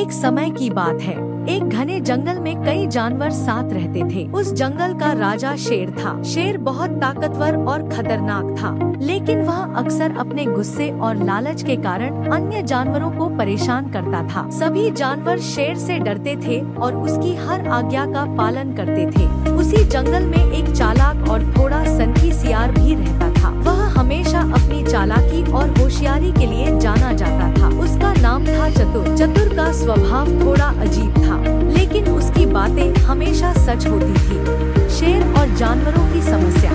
एक समय की बात है। एक घने जंगल में कई जानवर साथ रहते थे। उस जंगल का राजा शेर था। शेर बहुत ताकतवर और खतरनाक था, लेकिन वह अक्सर अपने गुस्से और लालच के कारण अन्य जानवरों को परेशान करता था। सभी जानवर शेर से डरते थे और उसकी हर आज्ञा का पालन करते थे। उसी जंगल में एक चालाक और थोड़ा सनकी सियार भी रहता था। वह हमेशा अपनी चालाकी और होशियारी के लिए जाना जाता था। उसका नाम था चतुर। चतुर का स्वभाव थोड़ा अजीब था, लेकिन उसकी बातें हमेशा सच होती थी। शेर और जानवरों की समस्या।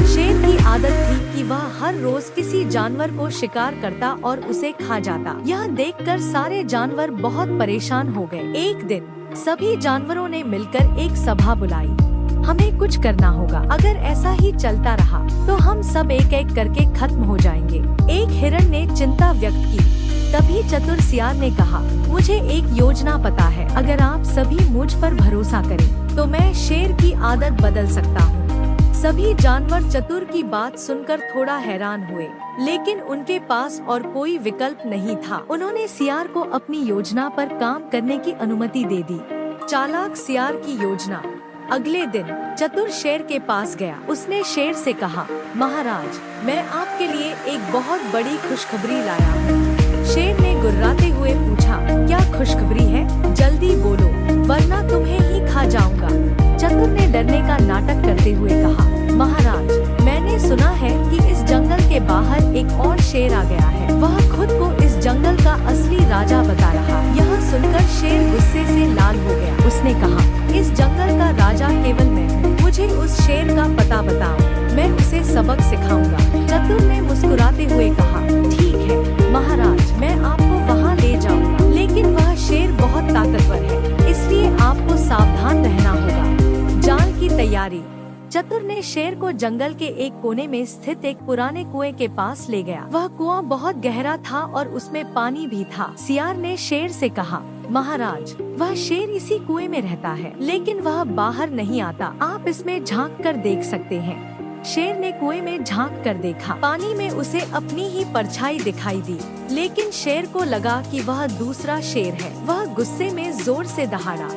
शेर की आदत थी कि वह हर रोज किसी जानवर को शिकार करता और उसे खा जाता। यह देखकर सारे जानवर बहुत परेशान हो गए। एक दिन सभी जानवरों ने मिलकर एक सभा बुलाई। हमें कुछ करना होगा, अगर ऐसा ही चलता रहा तो हम सब एक एक करके खत्म हो जाएंगे। एक हिरण ने चिंता व्यक्त की। तभी चतुर सियार ने कहा, मुझे एक योजना पता है। अगर आप सभी मुझ पर भरोसा करें तो मैं शेर की आदत बदल सकता हूँ। सभी जानवर चतुर की बात सुनकर थोड़ा हैरान हुए, लेकिन उनके पास और कोई विकल्प नहीं था। उन्होंने सियार को अपनी योजना पर काम करने की अनुमति दे दी। चालाक सियार की योजना। अगले दिन चतुर शेर के पास गया। उसने शेर से कहा, महाराज, मैं आपके लिए एक बहुत बड़ी खुशखबरी लाया हूँ। शेर ने गुर्राते हुए पूछा, क्या खुशखबरी है? जल्दी बोलो, वरना तुम्हें ही खा जाऊंगा। चतुर ने डरने का नाटक करते हुए कहा, महाराज, मैंने सुना है कि इस जंगल के बाहर एक और शेर आ गया है। वह खुद को इस जंगल का असली राजा बता रहा। यह सुनकर शेर गुस्से से लाल हो गया। उसने कहा, इस जंगल का राजा केवल मैं हूँ। मुझे उस शेर का पता बताओ, मैं उसे सबक सिखाऊंगा। चतुर ने मुस्कुराते हुए कहा, ठीक है महाराज, मैं आपको वहाँ ले जाऊंगा, लेकिन वह शेर बहुत ताकतवर है, इसलिए आपको सावधान रहना होगा। जाल की तैयारी। चतुर ने शेर को जंगल के एक कोने में स्थित एक पुराने कुएं के पास ले गया। वह कुआं बहुत गहरा था और उसमें पानी भी था। सियार ने शेर से कहा, महाराज, वह शेर इसी कुएं में रहता है, लेकिन वह बाहर नहीं आता। आप इसमें झांक कर देख सकते हैं। शेर ने कुएं में झांक कर देखा। पानी में उसे अपनी ही परछाई दिखाई दी, लेकिन शेर को लगा कि वह दूसरा शेर है। वह गुस्से में जोर से दहाड़ा।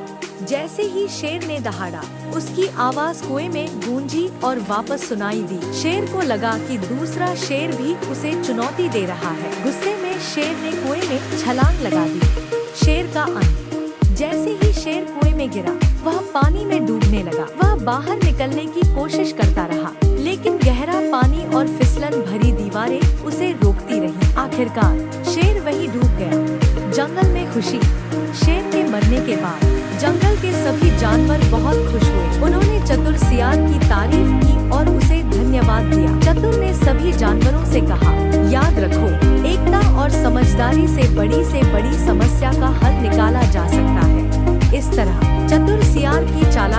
जैसे ही शेर ने दहाड़ा, उसकी आवाज कुएं में गूंजी और वापस सुनाई दी। शेर को लगा कि दूसरा शेर भी उसे चुनौती दे रहा है। गुस्से में शेर ने कुएं में छलांग लगा दी। शेर का अंत। जैसे ही शेर कुएं में गिरा, वह पानी में डूबने लगा। वह बाहर निकलने की कोशिश करता रहा, लेकिन गहरा पानी और फिसलन भरी दीवारें उसे रोकती रही। आखिरकार शेर वहीं डूब गया। जंगल में खुशी। शेर के मरने के बाद जंगल के सभी जानवर बहुत खुश हुए। उन्होंने चतुर सियार की तारीफ की और उसे धन्यवाद दिया। चतुर ने सभी जानवरों से कहा, याद रखो, एकता और समझदारी से बड़ी समस्या का हल निकाला जा सकता है। इस तरह चतुर सियार की चालाकी